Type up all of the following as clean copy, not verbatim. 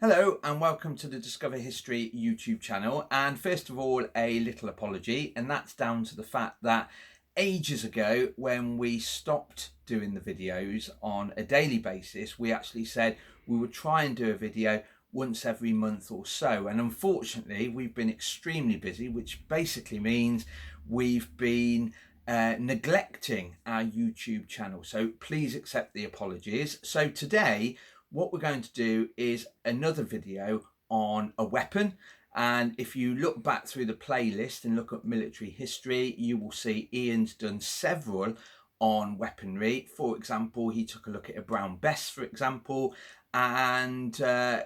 Hello and welcome to the Discover History YouTube channel. And first of all, a little apology, and that's down to the fact that ages ago when we stopped doing the videos on a daily basis, we actually said we would try and do a video once every month or so. And unfortunately, we've been extremely busy, which basically means we've been neglecting our YouTube channel. So please accept the apologies. So today, what we're going to do is another video on a weapon. And if you look back through the playlist and look at military history, you will see Ian's done several on weaponry. For example, he took a look at a Brown Bess, for example, and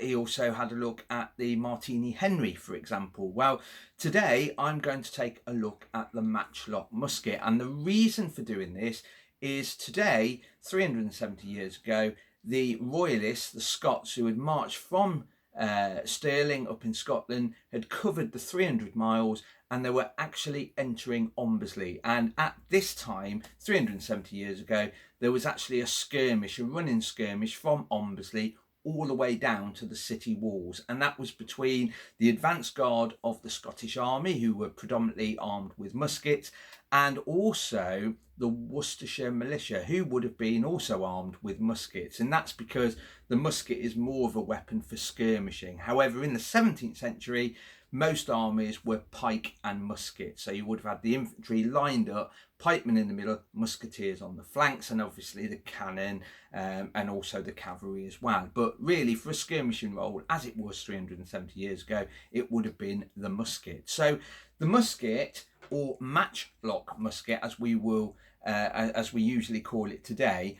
he also had a look at the Martini Henry, for example. Well, today I'm going to take a look at the Matchlock Musket, and the reason for doing this is today, 370 years ago, the Royalists, the Scots, who had marched from Stirling up in Scotland, had covered the 300 miles and they were actually entering Ombersley. And at this time, 370 years ago, there was actually a skirmish, a running skirmish from Ombersley all the way down to the city walls. And that was between the advance guard of the Scottish Army, who were predominantly armed with muskets, and also the Worcestershire militia, who would have been also armed with muskets. And that's because the musket is more of a weapon for skirmishing. However, in the 17th century, most armies were pike and musket. So you would have had the infantry lined up, pikemen in the middle, musketeers on the flanks, and obviously the cannon and also the cavalry as well. But really, for a skirmishing role, as it was 370 years ago, it would have been the musket. So the musket, or matchlock musket, as we usually call it today,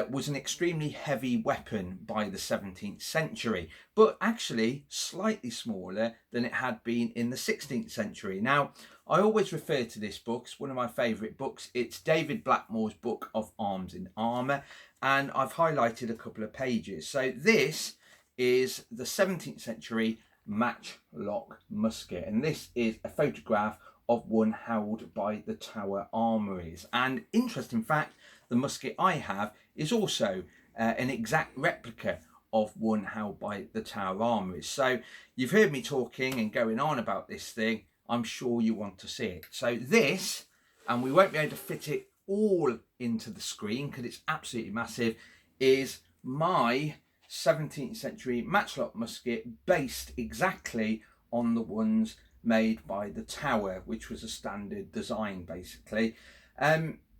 was an extremely heavy weapon by the 17th century, but actually slightly smaller than it had been in the 16th century. Now, I always refer to this book, it's one of my favourite books. It's David Blackmore's Book of Arms and Armour, and I've highlighted a couple of pages. So this is the 17th century matchlock musket, and this is a photograph of one held by the Tower Armouries. And interesting fact, the musket I have is also an exact replica of one held by the Tower Armouries. So you've heard me talking and going on about this thing. I'm sure you want to see it. So this, and we won't be able to fit it all into the screen because it's absolutely massive, is my 17th century matchlock musket based exactly on the ones made by the Tower, which was a standard design basically.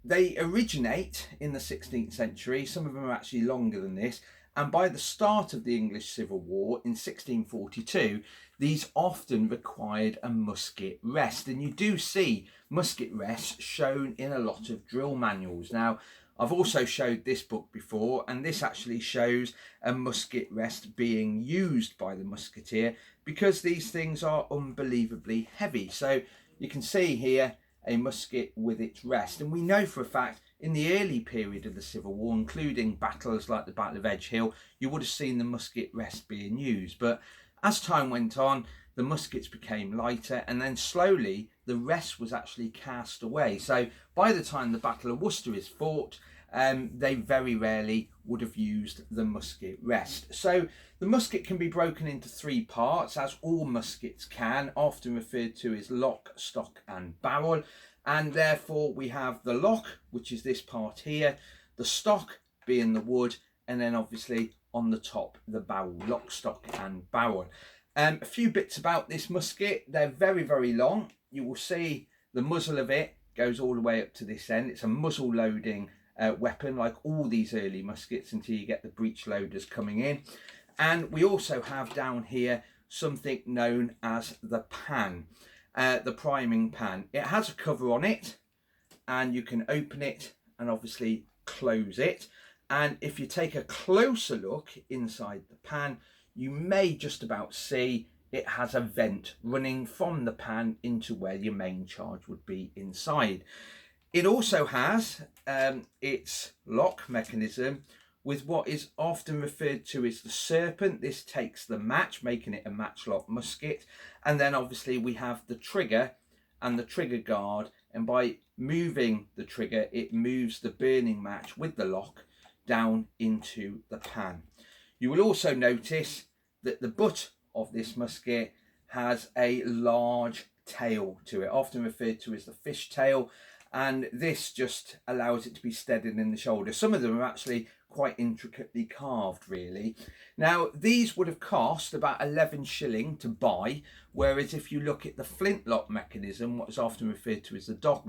They originate in the 16th century. Some of them are actually longer than this. And by the start of the English Civil War in 1642, these often required a musket rest. And you do see musket rests shown in a lot of drill manuals. Now, I've also showed this book before, and this actually shows a musket rest being used by the musketeer because these things are unbelievably heavy. So you can see here a musket with its rest. And we know for a fact in the early period of the Civil War, including battles like the Battle of Edge Hill, you would have seen the musket rest being used. But as time went on, the muskets became lighter, and then slowly the rest was actually cast away. So by the time the Battle of Worcester is fought, they very rarely would have used the musket rest. So the musket can be broken into three parts, as all muskets can, often referred to as lock, stock and barrel. And therefore we have the lock, which is this part here, the stock being the wood, and then obviously on the top the barrel, lock, stock and barrel. A few bits about this musket. They're very, very long. You will see the muzzle of it goes all the way up to this end. It's a muzzle loading weapon, like all these early muskets, until you get the breech loaders coming in. And we also have down here something known as the pan, the priming pan. It has a cover on it, and you can open it and obviously close it. And if you take a closer look inside the pan, you may just about see it has a vent running from the pan into where your main charge would be inside. It also has its lock mechanism with what is often referred to as the serpent. This takes the match, making it a matchlock musket. And then obviously we have the trigger and the trigger guard. And by moving the trigger, it moves the burning match with the lock down into the pan. You will also notice that the butt of this musket has a large tail to it, often referred to as the fish tail, and this just allows it to be steadied in the shoulder. Some of them are actually quite intricately carved, really. Now, these would have cost about 11 shilling to buy, whereas if you look at the flintlock mechanism, what is often referred to as the dog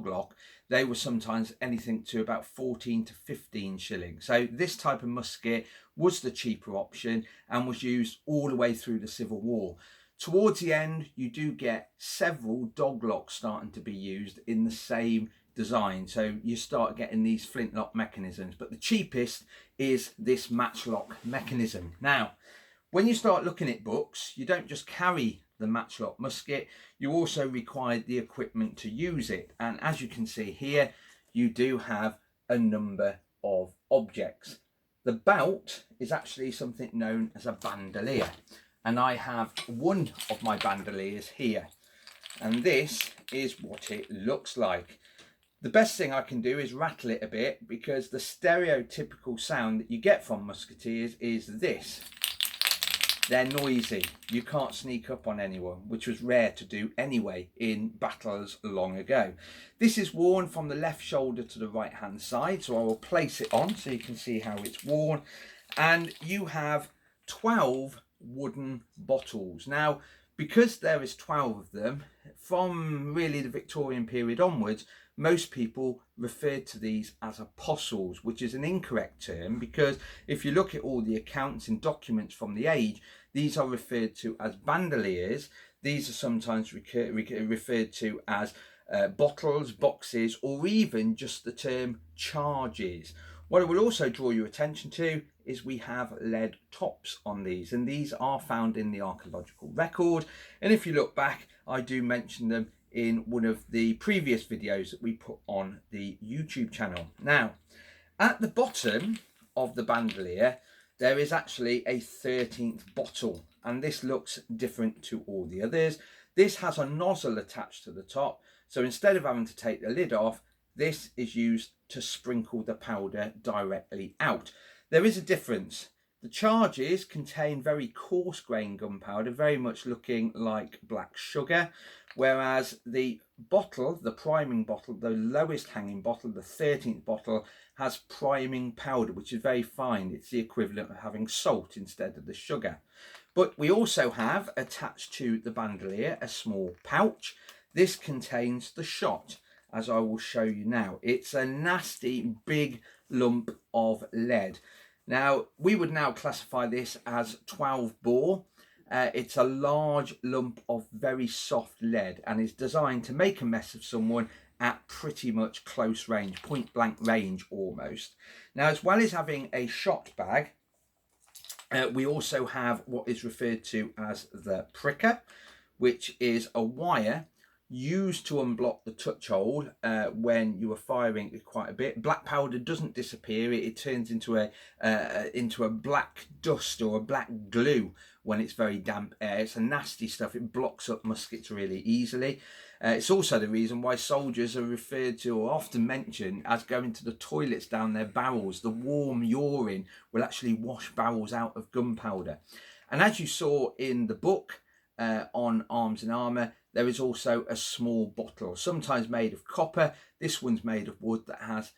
lock, they were sometimes anything to about 14 to 15 shillings. So this type of musket was the cheaper option and was used all the way through the Civil War. Towards the end, you do get several dog locks starting to be used in the same design, so you start getting these flintlock mechanisms, but the cheapest is this matchlock mechanism. Now, when you start looking at books, you don't just carry the matchlock musket, you also require the equipment to use it, and as you can see here, you do have a number of objects. The belt is actually something known as a bandolier, and I have one of my bandoliers here, and this is what it looks like. The best thing I can do is rattle it a bit, because the stereotypical sound that you get from musketeers is this. They're noisy. You can't sneak up on anyone, which was rare to do anyway in battles long ago. This is worn from the left shoulder to the right hand side, so I will place it on so you can see how it's worn. And you have 12 wooden bottles. Now, because there is 12 of them, from really the Victorian period onwards, most people referred to these as apostles, which is an incorrect term, because if you look at all the accounts and documents from the age, these are referred to as bandoliers. These are sometimes referred to as bottles, boxes, or even just the term charges. What I will also draw your attention to is we have lead tops on these, and these are found in the archaeological record, and if you look back, I do mention them in one of the previous videos that we put on the YouTube channel. Now, at the bottom of the bandolier, there is actually a 13th bottle, and this looks different to all the others. This has a nozzle attached to the top, so instead of having to take the lid off, this is used to sprinkle the powder directly out. There is a difference. The charges contain very coarse grained gunpowder, very much looking like black sugar, whereas the bottle, the priming bottle, the lowest hanging bottle, the 13th bottle, has priming powder, which is very fine. It's the equivalent of having salt instead of the sugar. But we also have, attached to the bandolier, a small pouch. This contains the shot, as I will show you now. It's a nasty big lump of lead. Now, we would now classify this as 12 bore. It's a large lump of very soft lead, and is designed to make a mess of someone at pretty much close range, point blank range almost. Now, as well as having a shot bag, we also have what is referred to as the pricker, which is a wire used to unblock the touch hole when you are firing quite a bit. Black powder doesn't disappear, it turns into a black dust or a black glue when it's very damp air. It's a nasty stuff. It blocks up muskets really easily. It's also the reason why soldiers are referred to or often mentioned as going to the toilets down their barrels. The warm urine will actually wash barrels out of gunpowder. And as you saw in the book on Arms and Armour, there is also a small bottle, sometimes made of copper. This one's made of wood that has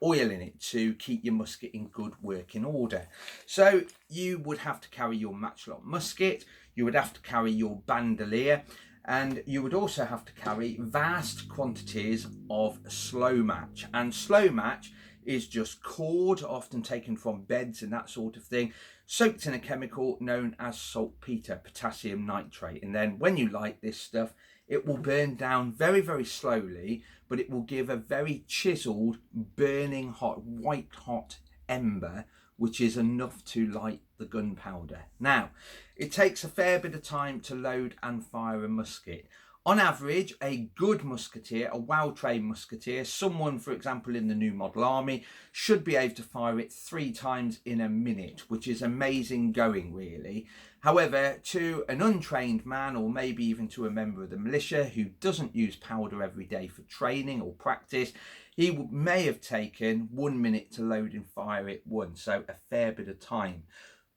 oil in it to keep your musket in good working order. So you would have to carry your matchlock musket, you would have to carry your bandolier, and you would also have to carry vast quantities of slow match. And slow match is just cord, often taken from beds and that sort of thing, soaked in a chemical known as saltpeter, potassium nitrate. And then when you light this stuff, it will burn down very, very slowly, but it will give a very chiseled, burning hot, white hot ember, which is enough to light the gunpowder. Now, it takes a fair bit of time to load and fire a musket. On average, a good musketeer, a well-trained musketeer, someone, for example, in the new model army, should be able to fire it 3 times in a minute, which is amazing going, really. However, to an untrained man, or maybe even to a member of the militia who doesn't use powder every day for training or practice, he may have taken 1 minute to load and fire it once, so a fair bit of time.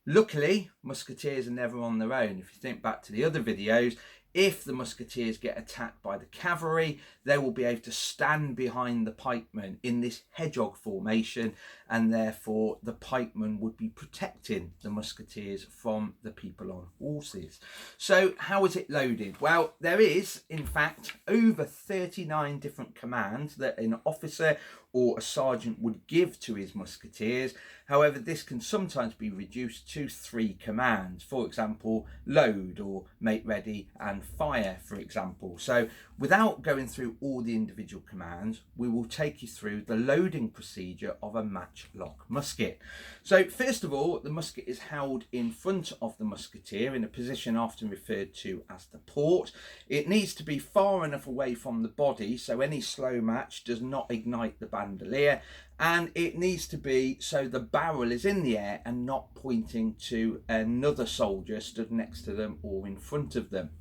Luckily, musketeers are never on their own. If you think back to the other videos, if the musketeers get attacked by the cavalry, they will be able to stand behind the pikemen in this hedgehog formation, and therefore the pikemen would be protecting the musketeers from the people on horses. So how is it loaded? Well, there is, in fact, over 39 different commands that an officer or a sergeant would give to his musketeers. However, this can sometimes be reduced to 3 commands. For example, load, or make ready, and fire, for example. So without going through all the individual commands, we will take you through the loading procedure of a matchlock musket. So first of all, the musket is held in front of the musketeer in a position often referred to as the port. It needs to be far enough away from the body so any slow match does not ignite the bandolier, and it needs to be so the barrel is in the air and not pointing to another soldier stood next to them or in front of them.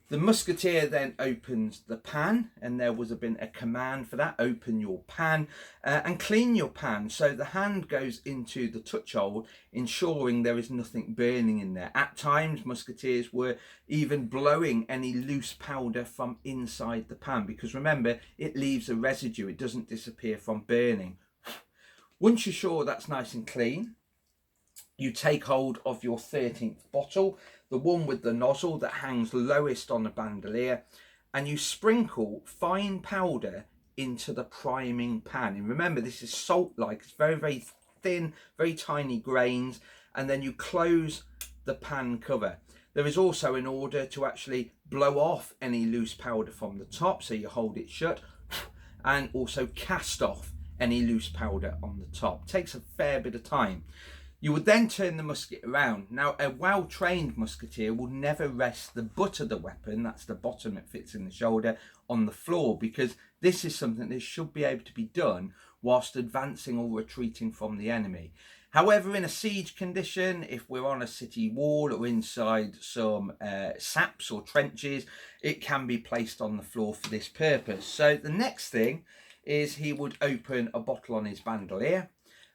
The musketeer then opens the pan, and there was been a command for that: open your pan and clean your pan. So the hand goes into the touch hole, ensuring there is nothing burning in there. At times, musketeers were even blowing any loose powder from inside the pan, because remember, it leaves a residue, it doesn't disappear from burning. Once you're sure that's nice and clean, you take hold of your 13th bottle, the one with the nozzle that hangs lowest on the bandolier, and you sprinkle fine powder into the priming pan. And remember, this is salt-like, it's very, very thin, very tiny grains, and then you close the pan cover. There is also an order to actually blow off any loose powder from the top, so you hold it shut, and also cast off any loose powder on the top. It takes a fair bit of time. You would then turn the musket around. Now, a well-trained musketeer will never rest the butt of the weapon, that's the bottom that fits in the shoulder, on the floor, because this is something that should be able to be done whilst advancing or retreating from the enemy. However, in a siege condition, if we're on a city wall or inside some saps or trenches, it can be placed on the floor for this purpose. So the next thing is he would open a bottle on his bandolier,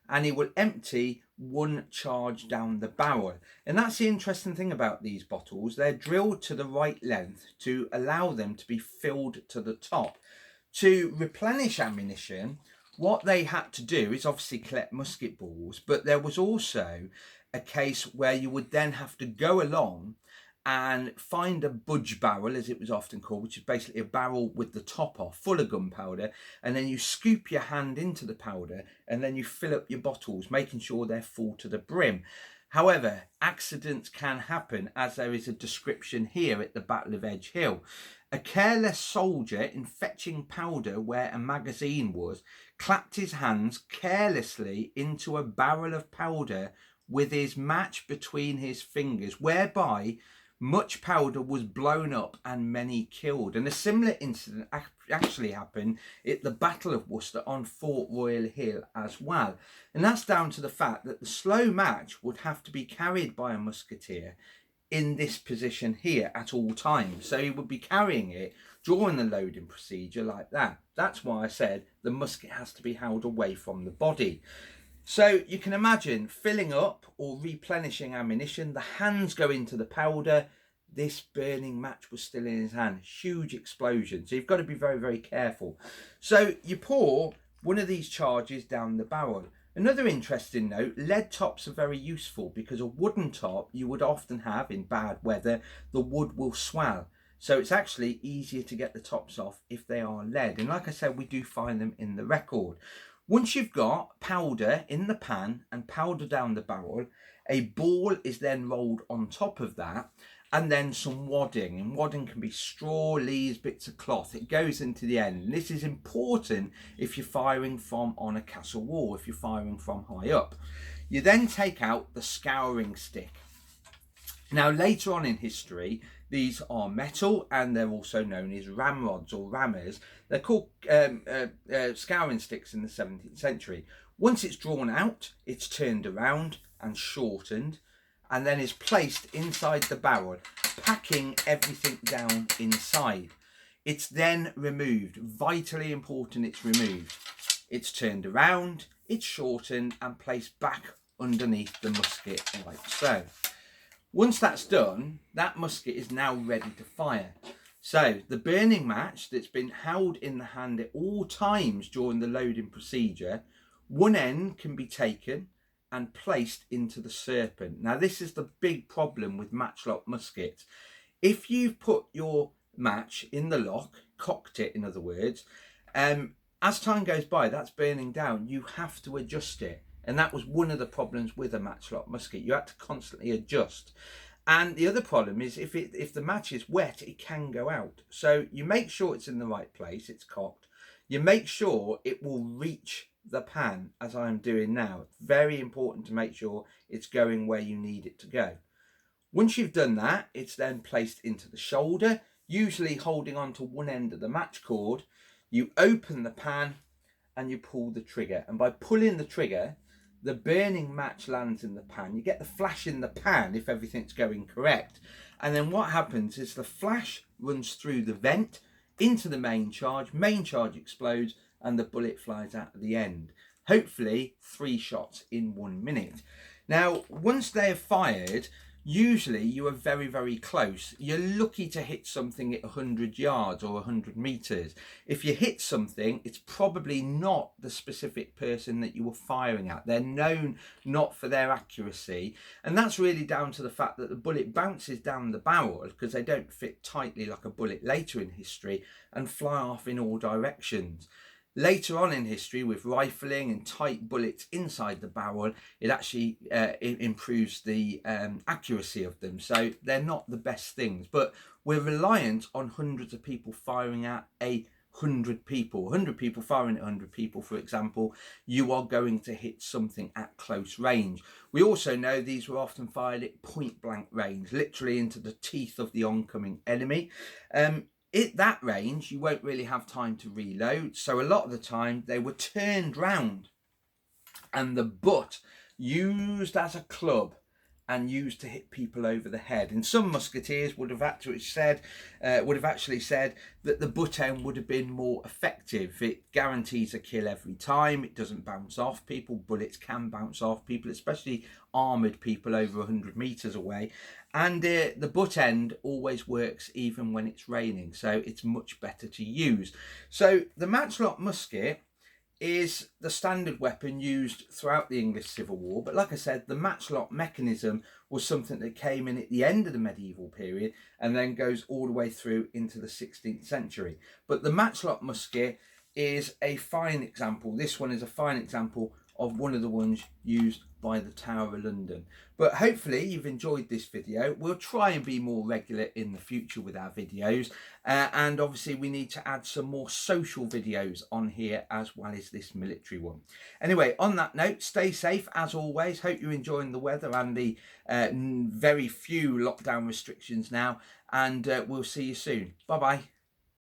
and he would empty 1 charge down the barrel. And that's the interesting thing about these bottles. They're drilled to the right length to allow them to be filled to the top. To replenish ammunition, what they had to do is obviously collect musket balls, but there was also a case where you would then have to go along and find a budge barrel, as it was often called, which is basically a barrel with the top off, full of gunpowder, and then you scoop your hand into the powder and then you fill up your bottles, making sure they're full to the brim. However, accidents can happen, as there is a description here at the Battle of Edge Hill. A careless soldier, in fetching powder where a magazine was, clapped his hands carelessly into a barrel of powder with his match between his fingers, whereby much powder was blown up and many killed. And a similar incident actually happened at the Battle of Worcester on Fort Royal Hill as well. And that's down to the fact that the slow match would have to be carried by a musketeer in this position here at all times. So he would be carrying it during the loading procedure like that. That's why I said the musket has to be held away from the body. So you can imagine filling up or replenishing ammunition, the hands go into the powder, this burning match was still in his hand, huge explosion. So you've got to be very, very careful. So you pour one of these charges down the barrel. Another interesting note, lead tops are very useful because a wooden top you would often have in bad weather, the wood will swell. So it's actually easier to get the tops off if they are lead. And like I said, we do find them in the record. Once you've got powder in the pan and powder down the barrel, a ball is then rolled on top of that, and then some wadding. And wadding can be straw, leaves, bits of cloth. It goes into the end. And this is important if you're firing from on a castle wall, if you're firing from high up. You then take out the scouring stick. Now, later on in history, these are metal, and they're also known as ramrods or rammers. They're called scouring sticks in the 17th century. Once it's drawn out, it's turned around and shortened, and then is placed inside the barrel, packing everything down inside. It's then removed. Vitally important, it's removed. It's turned around, it's shortened and placed back underneath the musket like so. Once that's done, that musket is now ready to fire. So the burning match that's been held in the hand at all times during the loading procedure, one end can be taken and placed into the serpent. Now this is the big problem with matchlock muskets. If you've put your match in the lock, cocked it in other words, as time goes by, that's burning down. You have to adjust it. And that was one of the problems with a matchlock musket. You had to constantly adjust. And the other problem is if the match is wet, it can go out. So you make sure it's in the right place, it's cocked. You make sure it will reach the pan, as I'm doing now. Very important to make sure it's going where you need it to go. Once you've done that, it's then placed into the shoulder, usually holding on to one end of the match cord. You open the pan and you pull the trigger. And by pulling the trigger, the burning match lands in the pan. You get the flash in the pan if everything's going correct. And then what happens is the flash runs through the vent into the main charge explodes, and the bullet flies out at the end. Hopefully 3 shots in 1 minute. Now, once they're fired, usually you are very, very close. You're lucky to hit something at 100 yards or 100 meters. If you hit something, it's probably not the specific person that you were firing at. They're known not for their accuracy. And that's really down to the fact that the bullet bounces down the barrel because they don't fit tightly like a bullet later in history and fly off in all directions. Later on in history, with rifling and tight bullets inside the barrel, it actually it improves the accuracy of them. So they're not the best things, but we're reliant on hundreds of people firing at 100 people. 100 people firing at 100 people, for example, you are going to hit something at close range. We also know these were often fired at point blank range, literally into the teeth of the oncoming enemy. At that range, you won't really have time to reload. So a lot of the time they were turned round and the butt used as a club and used to hit people over the head. And some musketeers would have actually said that the butt end would have been more effective. It guarantees a kill every time. It doesn't bounce off people. Bullets can bounce off people, especially armoured people over 100 meters away. And the butt end always works even when it's raining, so it's much better to use. So the matchlock musket is the standard weapon used throughout the English Civil War. But like I said, the matchlock mechanism was something that came in at the end of the medieval period and then goes all the way through into the 16th century. But the matchlock musket is a fine example. This one is a fine example of one of the ones used by the Tower of London. But hopefully you've enjoyed this video. We'll try and be more regular in the future with our videos, and obviously we need to add some more social videos on here as well as this military one. Anyway, on that note, stay safe as always. Hope you're enjoying the weather and the very few lockdown restrictions now, and we'll see you soon. Bye bye.